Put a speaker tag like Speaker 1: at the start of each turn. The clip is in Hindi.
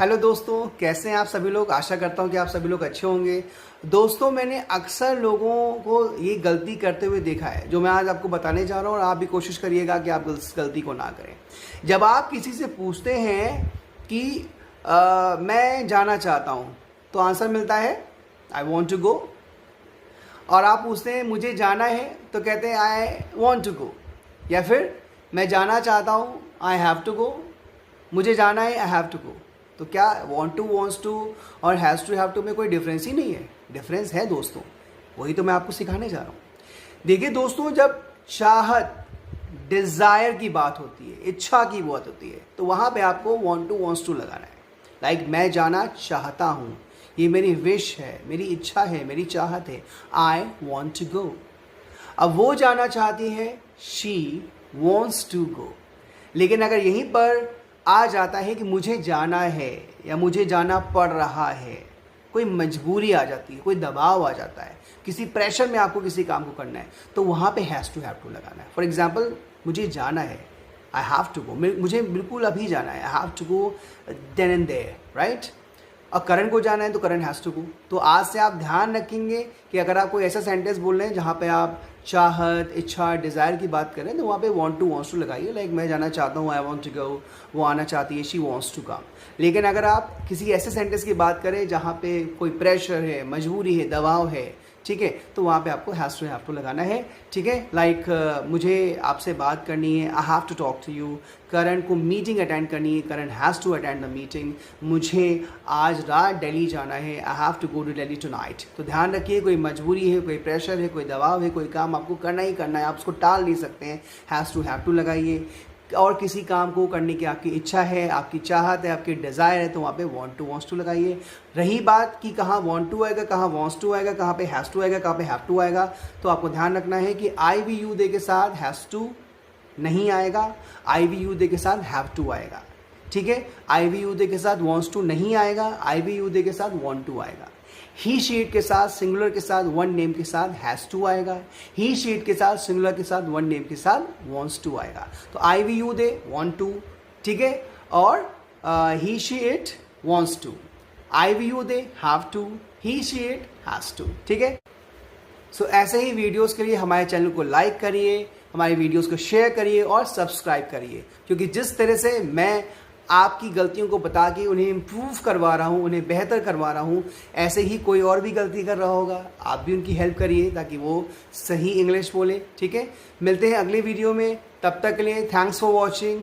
Speaker 1: हेलो दोस्तों, कैसे हैं आप सभी लोग। आशा करता हूं कि आप सभी लोग अच्छे होंगे। दोस्तों, मैंने अक्सर लोगों को ये गलती करते हुए देखा है जो मैं आज आपको बताने जा रहा हूं, और आप भी कोशिश करिएगा कि आप इस गलती को ना करें। जब आप किसी से पूछते हैं कि मैं जाना चाहता हूं, तो आंसर मिलता है आई वॉन्ट टू गो। और आप पूछते हैं मुझे जाना है, तो कहते हैं आई वॉन्ट टू गो। या फिर मैं जाना चाहता हूँ, आई हैव टू गो। मुझे जाना है, आई हैव टू गो। तो क्या वॉन्ट टू, वॉन्ट्स टू और हैज़ टू, हैव टू में कोई डिफरेंस ही नहीं है? डिफरेंस है दोस्तों, वही तो मैं आपको सिखाने जा रहा हूँ। देखिए दोस्तों, जब चाहत, डिज़ायर की बात होती है, इच्छा की बात होती है, तो वहाँ पे आपको वॉन्ट टू, वॉन्ट्स टू लगाना है। लाइक मैं जाना चाहता हूँ, ये मेरी विश है, मेरी इच्छा है, मेरी चाहत है। I want to go. अब वो जाना चाहती है, शी वॉन्ट्स टू गो। लेकिन अगर यहीं पर आ जाता है कि मुझे जाना है या मुझे जाना पड़ रहा है, कोई मजबूरी आ जाती है, कोई दबाव आ जाता है, किसी प्रेशर में आपको किसी काम को करना है, तो वहाँ पे हैज़ टू, हैव टू लगाना है। फॉर एग्जांपल, मुझे जाना है, आई हैव टू गो। मुझे बिल्कुल अभी जाना है, I have to go then and there, right. और करण को जाना है तो करण हैज़ टू गो। तो आज से आप ध्यान रखेंगे कि अगर आप कोई ऐसा सेंटेंस बोल रहे हैं जहाँ पे आप चाहत, इच्छा, डिज़ायर की बात करें, तो वहाँ पे वॉन्ट टू, वॉन्ट्स टू लगाइए। लाइक मैं जाना चाहता हूँ, आई वॉन्ट टू गो। वो आना चाहती है, शी वॉन्ट्स टू कम। लेकिन अगर आप किसी ऐसे सेंटेंस की बात करें जहाँ पे कोई प्रेशर है, मजबूरी है, दबाव है, ठीक है, तो वहाँ पे आपको हैज़ टू, हैव टू लगाना है। ठीक है, लाइक मुझे आपसे बात करनी है, I have to talk to you. Karan को मीटिंग अटेंड करनी है, Karan has to attend the meeting. मुझे आज रात दिल्ली जाना है, I have to go to Delhi tonight. तो ध्यान रखिए, कोई मजबूरी है, कोई प्रेशर है, कोई दबाव है, कोई काम आपको करना ही करना है, आप उसको टाल नहीं सकते हैं, हैज़ टू, हैव टू लगाइए। और किसी काम को करने की आपकी इच्छा है, आपकी चाहत है, आपकी डिज़ायर है, तो वहाँ पे वॉन्ट टू, वॉन्ट्स टू लगाइए। रही बात कि कहाँ वॉन्ट टू आएगा, कहाँ वॉन्ट्स टू आएगा, कहाँ पे हैज़ टू आएगा, कहाँ पे हैव टू आएगा, तो आपको ध्यान रखना है कि आई वी यू दे के साथ हैज़ टू नहीं आएगा, आई वी यू दे के साथ हैव टू आएगा। ठीक है, आई वी यू दे के साथ वॉन्ट्स टू नहीं आएगा, आई वी यू दे के साथ वॉन्ट टू आएगा। ही शीट के साथ, सिंगुलर के साथ, वन नेम के साथ हैज़ टू आएगा। ही शीट के साथ, सिंगुलर के साथ, वन नेम के साथ वॉन्ट्स टू आएगा। तो I we you they, want to, ठीक है, और he she it wants to. I we you they, have to, he she it has to. ठीक है, सो ऐसे ही वीडियोस के लिए हमारे चैनल को लाइक करिए, हमारी वीडियोस को शेयर करिए और सब्सक्राइब करिए। क्योंकि जिस तरह से मैं आपकी गलतियों को बता के उन्हें इम्प्रूव करवा रहा हूँ, उन्हें बेहतर करवा रहा हूँ, ऐसे ही कोई और भी गलती कर रहा होगा, आप भी उनकी हेल्प करिए ताकि वो सही इंग्लिश बोले। ठीक है, मिलते हैं अगले वीडियो में, तब तक के लिए थैंक्स फॉर वॉचिंग।